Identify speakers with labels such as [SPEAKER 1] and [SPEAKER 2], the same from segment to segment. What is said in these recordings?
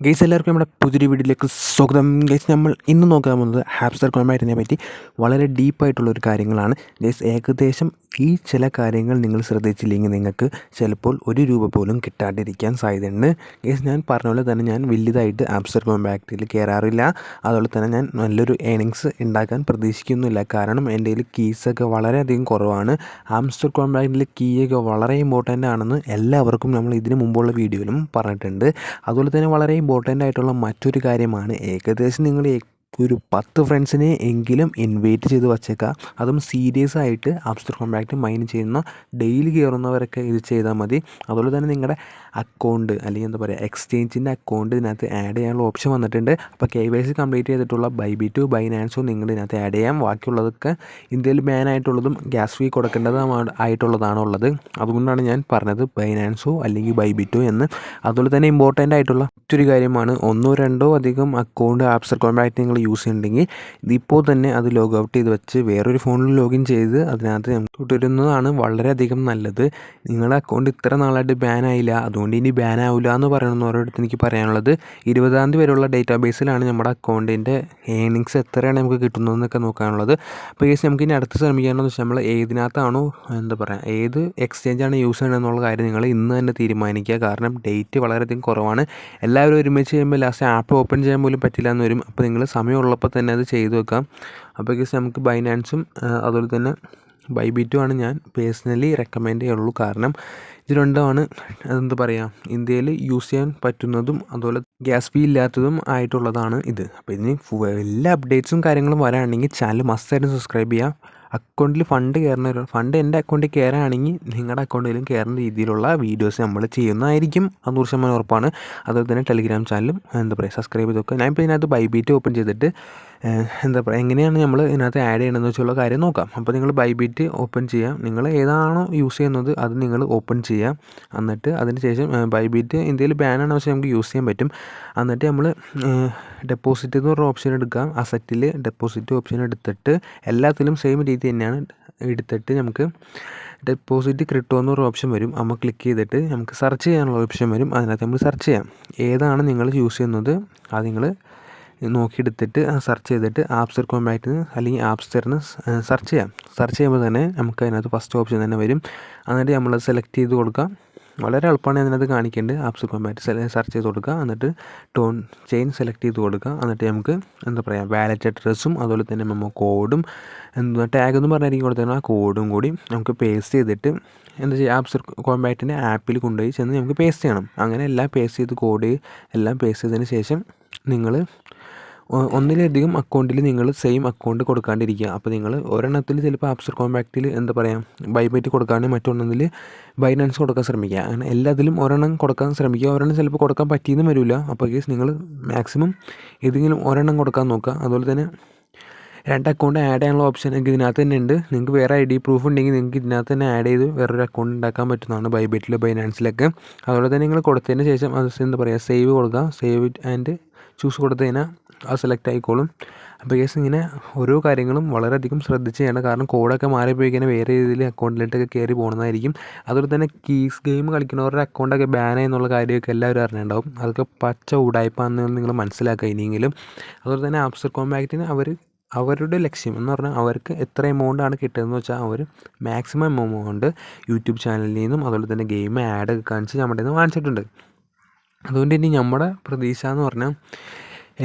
[SPEAKER 1] Guys എല്ലാവർക്കും നമ്മുടെ പുതിയൊരു വീഡിയോയിലേക്ക് സ്വാഗതം. ഗൈസ് നമ്മൾ ഇന്ന് നോക്കാൻ പോകുന്നത് ഹാപ്സ്റ്റർ കോമ്പാക്റ്റിനെ പറ്റി വളരെ ഡീപ്പായിട്ടുള്ളൊരു കാര്യങ്ങളാണ്. ഗൈസ് ഏകദേശം ഈ ചില കാര്യങ്ങൾ നിങ്ങൾ ശ്രദ്ധിച്ചില്ലെങ്കിൽ നിങ്ങൾക്ക് ചിലപ്പോൾ ₹1 പോലും കിട്ടാണ്ടിരിക്കാൻ സാധ്യതയുണ്ട്. ഗൈസ് ഞാൻ പറഞ്ഞ പോലെ തന്നെ ഞാൻ വലിയതായിട്ട് ഹാപ്സ്റ്റർ കോമ്പാക്റ്റിൽ കയറാറില്ല. അതുപോലെ തന്നെ ഞാൻ നല്ലൊരു ഏണിങ്സ് ഉണ്ടാക്കാൻ പ്രതീക്ഷിക്കുന്നില്ല. കാരണം എൻ്റെ കയ്യിൽ കീസൊക്കെ വളരെയധികം കുറവാണ്. ഹാപ്സ്റ്റർ കോമ്പാക്റ്റിൽ കീയൊക്കെ വളരെ ഇമ്പോർട്ടൻ്റ് ആണെന്ന് എല്ലാവർക്കും നമ്മൾ ഇതിന് മുമ്പുള്ള വീഡിയോയിലും പറഞ്ഞിട്ടുണ്ട്. അതുപോലെ തന്നെ വളരെ ഇമ്പോർട്ടൻ്റ് ആയിട്ടുള്ള മറ്റൊരു കാര്യമാണ്, ഏകദേശം നിങ്ങൾ ഒരു 10 ഫ്രണ്ട്സിനെ എങ്കിലും ഇൻവൈറ്റ് ചെയ്ത് വച്ചേക്കുക. അതും സീരിയസ് ആയിട്ട് ഹാപ്സ്റ്റർ കോമ്പാക്റ്റ് മൈൻ ചെയ്യുന്ന ഡെയിലി കയറുന്നവരൊക്കെ ഇത് ചെയ്താൽ മതി. അതുപോലെ തന്നെ നിങ്ങളുടെ അക്കൗണ്ട് അല്ലെങ്കിൽ എന്താ പറയുക എക്സ്ചേഞ്ചിൻ്റെ അക്കൗണ്ട് ഇതിനകത്ത് ആഡ് ചെയ്യാനുള്ള ഓപ്ഷൻ വന്നിട്ടുണ്ട്. അപ്പോൾ KYC കംപ്ലീറ്റ് ചെയ്തിട്ടുള്ള ബൈബിറ്റോ ബൈനാൻസോ നിങ്ങൾ ഇതിനകത്ത് ആഡ് ചെയ്യാം. ബാക്കിയുള്ളതൊക്കെ ഇന്ത്യയിൽ ബാൻ ആയിട്ടുള്ളതും ഗ്യാസ് ഫീ കൊടുക്കേണ്ടതുമായിട്ടുള്ളതാണ് ഉള്ളത്. അതുകൊണ്ടാണ് ഞാൻ പറഞ്ഞത് ബൈനാൻസോ അല്ലെങ്കിൽ ബൈബിറ്റോ എന്ന്. അതുപോലെ തന്നെ ഇമ്പോർട്ടൻ്റ് ആയിട്ടുള്ള മറ്റൊരു കാര്യമാണ്, 1-2 അധികം അക്കൗണ്ട് ഹാപ്സ്റ്റർ കോമ്പാക്റ്റ് നിങ്ങൾ യൂസ് ചെയ്യുന്നുണ്ടെങ്കിൽ ഇതിപ്പോൾ തന്നെ അത് ലോഗ് ഔട്ട് ചെയ്ത് വെച്ച് വേറൊരു ഫോണിൽ ലോഗിൻ ചെയ്ത് അതിനകത്ത് തുടരുന്നതാണ് വളരെയധികം നല്ലത്. നിങ്ങളുടെ അക്കൗണ്ട് ഇത്ര നാളായിട്ട് ബാൻ ആയില്ല, അതുകൊണ്ട് ഇനി ബാൻ ആവില്ല എന്ന് പറയുന്നവരോടത്ത് എനിക്ക് പറയാനുള്ളത്, 20-ാം തീയതി വരെയുള്ള ഡേറ്റാബേസിലാണ് നമ്മുടെ അക്കൗണ്ടിൻ്റെ ഏണിങ്സ് എത്രയാണ് നമുക്ക് കിട്ടുന്നതെന്നൊക്കെ നോക്കാനുള്ളത്. അപ്പോൾ കേസ് നമുക്ക് ഇനി അടുത്ത് ശ്രമിക്കാമെന്ന് വെച്ചാൽ നമ്മൾ ഏതിനകത്താണോ എന്താ പറയുക ഏത് എക്സ്ചേഞ്ചാണ് യൂസ് ചെയ്യണമെന്നുള്ള കാര്യം നിങ്ങൾ ഇന്ന് തന്നെ തീരുമാനിക്കുക. കാരണം ഡേറ്റ് വളരെയധികം കുറവാണ്. എല്ലാവരും ഒരുമിച്ച് ചെയ്യുമ്പോൾ ലാസ്റ്റ് ആപ്പ് ഓപ്പൺ ചെയ്യാൻ പോലും പറ്റില്ല എന്ന് വരും. അപ്പോൾ നിങ്ങൾ സമയമുള്ളപ്പോൾ തന്നെ അത് ചെയ്തു വെക്കാം. അപ്പോൾ കേസ് നമുക്ക് ബൈനാൻസും അതുപോലെ തന്നെ ബൈബിറ്റും ആണ് ഞാൻ പേഴ്സണലി റെക്കമെൻഡ് ചെയ്യുള്ളൂ. കാരണം ഇത് രണ്ടുമാണ് എന്താ പറയുക ഇന്ത്യയിൽ യൂസ് ചെയ്യാൻ പറ്റുന്നതും അതുപോലെ ഗ്യാസ് ഫീ ഇല്ലാത്തതും ആയിട്ടുള്ളതാണ് ഇത്. അപ്പോൾ ഇതിന് എല്ലാ അപ്ഡേറ്റ്സും കാര്യങ്ങളും വരാണെങ്കിൽ ചാനൽ മസ്റ്റായിട്ട് സബ്സ്ക്രൈബ് ചെയ്യാം. അക്കൗണ്ടിൽ ഫണ്ട് എൻ്റെ അക്കൗണ്ടിൽ കയറുകയാണെങ്കിൽ നിങ്ങളുടെ അക്കൗണ്ടിലും കയറുന്ന രീതിയിലുള്ള വീഡിയോസ് നമ്മൾ ചെയ്യുന്നതായിരിക്കും. 100% ഉറപ്പാണ്. അതുപോലെ തന്നെ ടെലിഗ്രാം ചാനലും എന്താ പറയുക സബ്സ്ക്രൈബ് ചെയ്ത് നോക്കുക. ഞാനിപ്പോൾ ഇതിനകത്ത് ബൈബിറ്റ് ഓപ്പൺ ചെയ്തിട്ട് എന്താ പറയുക എങ്ങനെയാണ് നമ്മൾ ഇതിനകത്ത് ആഡ് ചെയ്യണമെന്ന് വെച്ചുള്ള കാര്യം നോക്കാം. അപ്പോൾ നിങ്ങൾ ബൈബിറ്റ് ഓപ്പൺ ചെയ്യുക. നിങ്ങൾ ഏതാണോ യൂസ് ചെയ്യുന്നത് അത് നിങ്ങൾ ഓപ്പൺ ചെയ്യുക. എന്നിട്ട് അതിന് ശേഷം ബൈബിറ്റ് ഇന്ത്യയിൽ ബാനാണ്, പക്ഷേ നമുക്ക് യൂസ് ചെയ്യാൻ പറ്റും. എന്നിട്ട് നമ്മൾ ഡെപ്പോസിറ്റ് എന്ന് പറഞ്ഞ ഓപ്ഷൻ എടുക്കുക. അസറ്റിൽ ഡെപ്പോസിറ്റ് ഓപ്ഷൻ എടുത്തിട്ട് എല്ലാത്തിലും സെയിം രീതി തന്നെയാണ് എടുത്തിട്ട് നമുക്ക് ഡെപ്പോസിറ്റ് ക്രിപ്റ്റോ എന്നൊരു ഓപ്ഷൻ വരും. നമ്മൾ ക്ലിക്ക് ചെയ്തിട്ട് നമുക്ക് സെർച്ച് ചെയ്യാനുള്ള ഓപ്ഷൻ വരും. അതിനകത്ത് നമ്മൾ സെർച്ച് ചെയ്യാം. ഏതാണ് നിങ്ങൾ യൂസ് ചെയ്യുന്നത് അത് നിങ്ങൾ നോക്കിയെടുത്തിട്ട് സെർച്ച് ചെയ്തിട്ട് ഹാപ്സ്റ്റർ കോമ്പാക്റ്റിന് അല്ലെങ്കിൽ ഹാപ്സ്റ്ററിന് സെർച്ച് ചെയ്യാം. സെർച്ച് ചെയ്യുമ്പോൾ തന്നെ നമുക്ക് അതിനകത്ത് ഫസ്റ്റ് ഓപ്ഷൻ തന്നെ വരും. എന്നിട്ട് നമ്മളത് സെലക്ട് ചെയ്ത് കൊടുക്കാം. വളരെ എളുപ്പമാണ് അതിനകത്ത് കാണിക്കേണ്ടത്. ഹാപ്സ്റ്റർ കോമ്പാക്റ്റ് സെർച്ച് ചെയ്ത് കൊടുക്കുക. എന്നിട്ട് ടോൺ ചെയിൻ സെലക്ട് ചെയ്ത് കൊടുക്കുക. എന്നിട്ട് നമുക്ക് എന്താ പറയുക വാലറ്റ് അഡ്രസ്സും അതുപോലെ തന്നെ മെമ്മോ കോഡും ടാഗ് എന്ന് പറഞ്ഞായിരിക്കും കൊടുത്തത്. ആ കോഡും കൂടി നമുക്ക് പേസ്റ്റ് ചെയ്തിട്ട് എന്താ ചെയ്യുക ഹാപ്സ്റ്റർ കോമ്പാക്റ്റിൻ്റെ ആപ്പിൽ കൊണ്ടുപോയി ചെന്ന് നമുക്ക് പേസ്റ്റ് ചെയ്യണം. അങ്ങനെ എല്ലാം പേസ്റ്റ് ചെയ്ത് കോഡ് എല്ലാം പേസ്റ്റ് ചെയ്തതിന് ശേഷം നിങ്ങൾ ഒന്നിലധികം അക്കൗണ്ടിൽ നിങ്ങൾ സെയിം അക്കൗണ്ട് കൊടുക്കാണ്ടിരിക്കുക. അപ്പോൾ നിങ്ങൾ ഒരെണ്ണത്തിൽ ചിലപ്പോൾ ഹാപ്സ്റ്റർ കോമ്പാക്റ്റിൽ എന്താ പറയുക ബൈബിറ്റ് കൊടുക്കാണ്ട് മറ്റൊന്നിൽ ബൈനാൻസ് കൊടുക്കാൻ ശ്രമിക്കുക. അങ്ങനെ എല്ലാത്തിലും ഒരെണ്ണം കൊടുക്കാൻ ശ്രമിക്കുക. ഒരെണ്ണം ചിലപ്പോൾ കൊടുക്കാൻ പറ്റിയെന്നും വരില്ല. അപ്പോൾ കേസ് നിങ്ങൾ മാക്സിമം ഏതെങ്കിലും ഒരെണ്ണം കൊടുക്കാൻ നോക്കുക. അതുപോലെ തന്നെ 2 അക്കൗണ്ട് ആഡ് ചെയ്യാനുള്ള ഓപ്ഷൻ നിങ്ങൾക്ക് ഇതിനകത്ത് തന്നെ ഉണ്ട്. നിങ്ങൾക്ക് വേറെ ID പ്രൂഫ് ഉണ്ടെങ്കിൽ നിങ്ങൾക്ക് ഇതിനകത്ത് തന്നെ ആഡ് ചെയ്ത് വേറൊരു അക്കൗണ്ട് ഉണ്ടാക്കാൻ പറ്റുന്നതാണ് ബൈബിറ്റിൽ ബൈനാൻസിലൊക്കെ. അതുപോലെ തന്നെ നിങ്ങൾ കൊടുത്തതിന് ശേഷം അത് എന്താ പറയുക സേവ് കൊടുക്കുക. സേവ് ആൻഡ് ചൂസ് കൊടുത്തു കഴിഞ്ഞാൽ അത് സെലക്ട് ആയിക്കോളും. അപ്പോൾ കേസ് ഇങ്ങനെ ഓരോ കാര്യങ്ങളും വളരെയധികം ശ്രദ്ധിച്ച് ചെയ്യണം. കാരണം കോഡൊക്കെ മാറിപ്പോയി കഴിഞ്ഞാൽ വേറെ രീതിയിൽ അക്കൗണ്ടിലോട്ടൊക്കെ കയറി പോകുന്നതായിരിക്കും. അതുപോലെ തന്നെ കീസ് ഗെയിം കളിക്കുന്നവരുടെ അക്കൗണ്ടൊക്കെ ബാൻ എന്നുള്ള കാര്യമൊക്കെ എല്ലാവരും അറിഞ്ഞിട്ടുണ്ടാവും. അതൊക്കെ പച്ച ഉടായ്പാന്ന് നിങ്ങൾ മനസ്സിലാക്കുക ഇനിയെങ്കിലും. അതുപോലെ തന്നെ ഹാപ്സ്റ്റർ കോമ്പാക്റ്റിന് അവരുടെ ലക്ഷ്യം എന്ന് പറഞ്ഞാൽ അവർക്ക് എത്ര എമൗണ്ടാണ് കിട്ടുന്നതെന്ന് വെച്ചാൽ അവർ മാക്സിമം എമൗണ്ട് യൂട്യൂബ് ചാനലിൽ നിന്നും അതുപോലെ തന്നെ ഗെയിം ആഡൊക്കെ കാണിച്ച് നമ്മുടെ നിന്ന് വാങ്ങിച്ചിട്ടുണ്ട്. അതുകൊണ്ട് ഇനി നമ്മുടെ പ്രതീക്ഷ എന്ന് പറഞ്ഞാൽ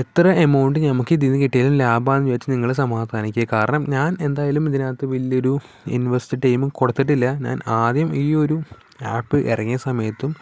[SPEAKER 1] എത്ര എമൗണ്ട് നമുക്ക് ഇതിൽ നിന്ന് കിട്ടിയാലും ലാഭമാണെന്ന് വിചാരിച്ച് നിങ്ങൾ സമാധാനിക്കുക. കാരണം ഞാൻ എന്തായാലും ഇതിനകത്ത് വലിയൊരു ഇൻവെസ്റ്റ് ടൈം കൊടുത്തിട്ടില്ല. ഞാൻ ആദ്യം ഈ ഒരു ആപ്പ് ഇറങ്ങിയ സമയത്തും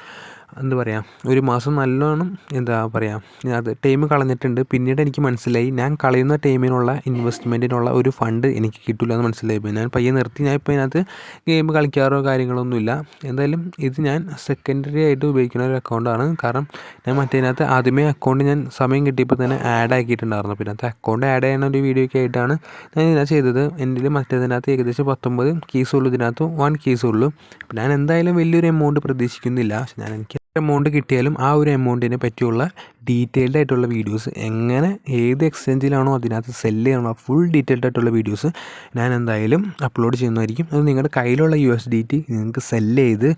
[SPEAKER 1] എന്താ പറയുക ഒരു മാസം നല്ലോണം എന്താ പറയുക അത് ടൈം കളഞ്ഞിട്ടുണ്ട്. പിന്നീട് എനിക്ക് മനസ്സിലായി ഞാൻ കളയുന്ന ടൈമിനുള്ള ഇൻവെസ്റ്റ്മെൻറ്റിനുള്ള ഒരു ഫണ്ട് എനിക്ക് കിട്ടില്ല എന്ന് മനസ്സിലായി. ഞാൻ പയ്യെ നിർത്തി. ഞാൻ ഇപ്പോൾ ഇതിനകത്ത് ഗെയിം കളിക്കാറോ കാര്യങ്ങളൊന്നുമില്ല. എന്തായാലും ഇത് ഞാൻ സെക്കൻഡറി ആയിട്ട് ഉപയോഗിക്കുന്ന ഒരു അക്കൗണ്ടാണ്. കാരണം ഞാൻ മറ്റേതിനകത്ത് ആദ്യമേ അക്കൗണ്ട് ഞാൻ സമയം കിട്ടിയപ്പോൾ തന്നെ ആഡ് ആക്കിയിട്ടുണ്ടായിരുന്നു. പിന്നെ അത് അക്കൗണ്ട് ആഡ് ചെയ്യുന്ന ഒരു വീഡിയോ ഒക്കെ ആയിട്ടാണ് ഞാൻ ഇതിനകത്ത് ചെയ്തത്. എൻ്റെ മറ്റേതിനകത്ത് ഏകദേശം 19 കീസ് ഉള്ളൂ. ഇതിനകത്ത് 1 കീസ് ഉള്ളൂ. അപ്പോൾ ഞാൻ എന്തായാലും വലിയൊരു എമൗണ്ട് പ്രതീക്ഷിക്കുന്നില്ല. പക്ഷെ എനിക്ക് എമൗണ്ട് കിട്ടിയാലും ആ ഒരു എമൗണ്ടിനെ പറ്റിയുള്ള ഡീറ്റെയിൽഡ് ആയിട്ടുള്ള വീഡിയോസ് എങ്ങനെ ഏത് എക്സ്ചേഞ്ചിലാണോ അതിനകത്ത് സെല്ല് ചെയ്യണോ ഫുൾ ഡീറ്റെയിൽഡ് ആയിട്ടുള്ള വീഡിയോസ് ഞാൻ എന്തായാലും അപ്ലോഡ് ചെയ്യുന്നതായിരിക്കും. അത് നിങ്ങളുടെ കയ്യിലുള്ള USDT നിങ്ങൾക്ക് സെല്ല് ചെയ്ത്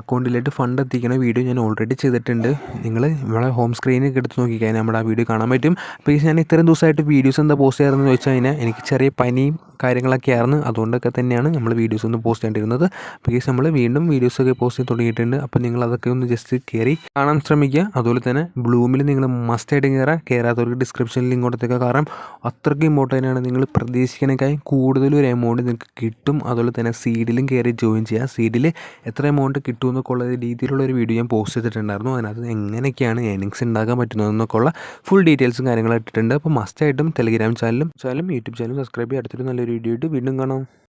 [SPEAKER 1] അക്കൗണ്ടിലേക്ക് ഫണ്ട് എത്തിക്കുന്ന വീഡിയോ ഞാൻ ഓൾറെഡി ചെയ്തിട്ടുണ്ട്. നിങ്ങൾ നമ്മളെ ഹോം സ്ക്രീനിൽ എടുത്ത് നോക്കിക്കഴിഞ്ഞാൽ നമ്മുടെ ആ വീഡിയോ കാണാൻ പറ്റും. അപ്പോൾ ഞാൻ ഇത്രയും ദിവസമായിട്ട് വീഡിയോസ് എന്താ പോസ്റ്റ് ചെയ്യാറെന്ന് ചോദിച്ചു കഴിഞ്ഞാൽ എനിക്ക് ചെറിയ പനിയും കാര്യങ്ങളൊക്കെ ആയിരുന്നു. അതുകൊണ്ടൊക്കെ തന്നെയാണ് നമ്മൾ വീഡിയോസ് ഒന്നും പോസ്റ്റ് ചെയ്യേണ്ടിരുന്നത്. പ്ലീസ് നമ്മൾ വീണ്ടും വീഡിയോസൊക്കെ പോസ്റ്റ് ചെയ്ത് തുടങ്ങിയിട്ടുണ്ട്. അപ്പോൾ നിങ്ങൾ അതൊക്കെ ഒന്ന് ജസ്റ്റ് കയറി കാണാൻ ശ്രമിക്കുക. അതുപോലെ തന്നെ ബ്ലൂമിൽ നിങ്ങൾ മസ്റ്റായിട്ട് കയറാത്തവർക്ക് ഡിസ്ക്രിപ്ഷനിൽ ലിങ്ക് കൊടുത്തേക്കുക. കാരണം അത്രയ്ക്ക് ഇമ്പോർട്ടൻ്റ് ആണ്. നിങ്ങൾ പ്രതീക്ഷിക്കണേക്കാൾ കൂടുതലൊരു എമൗണ്ട് നിങ്ങൾക്ക് കിട്ടും. അതുപോലെ തന്നെ സീഡിലും കയറി ജോയിൻ ചെയ്യുക. സീഡിൽ എത്ര എമൗണ്ട് കിട്ടുമെന്നൊക്കെ ഉള്ള രീതിയിലുള്ള ഒരു വീഡിയോ ഞാൻ പോസ്റ്റ് ചെയ്തിട്ടുണ്ടായിരുന്നു. അതിനകത്ത് എങ്ങനെയൊക്കെയാണ് ഏർണിങ്സ് ഉണ്ടാക്കാൻ പറ്റുന്നതെന്നൊക്കെ ഉള്ള ഫുൾ ഡീറ്റെയിൽസും കാര്യങ്ങളും ഇട്ടിട്ടുണ്ട്. അപ്പോൾ മസ്റ്റായിട്ടും ടെലിഗ്രാം ചാനലും യൂട്യൂബ് ചാനലും സബ്സ്ക്രൈബ് ചെയ്യുക. അടുത്തൊരു നല്ലൊരു വീഡിയോ ആയിട്ട് വീണ്ടും കാണാം.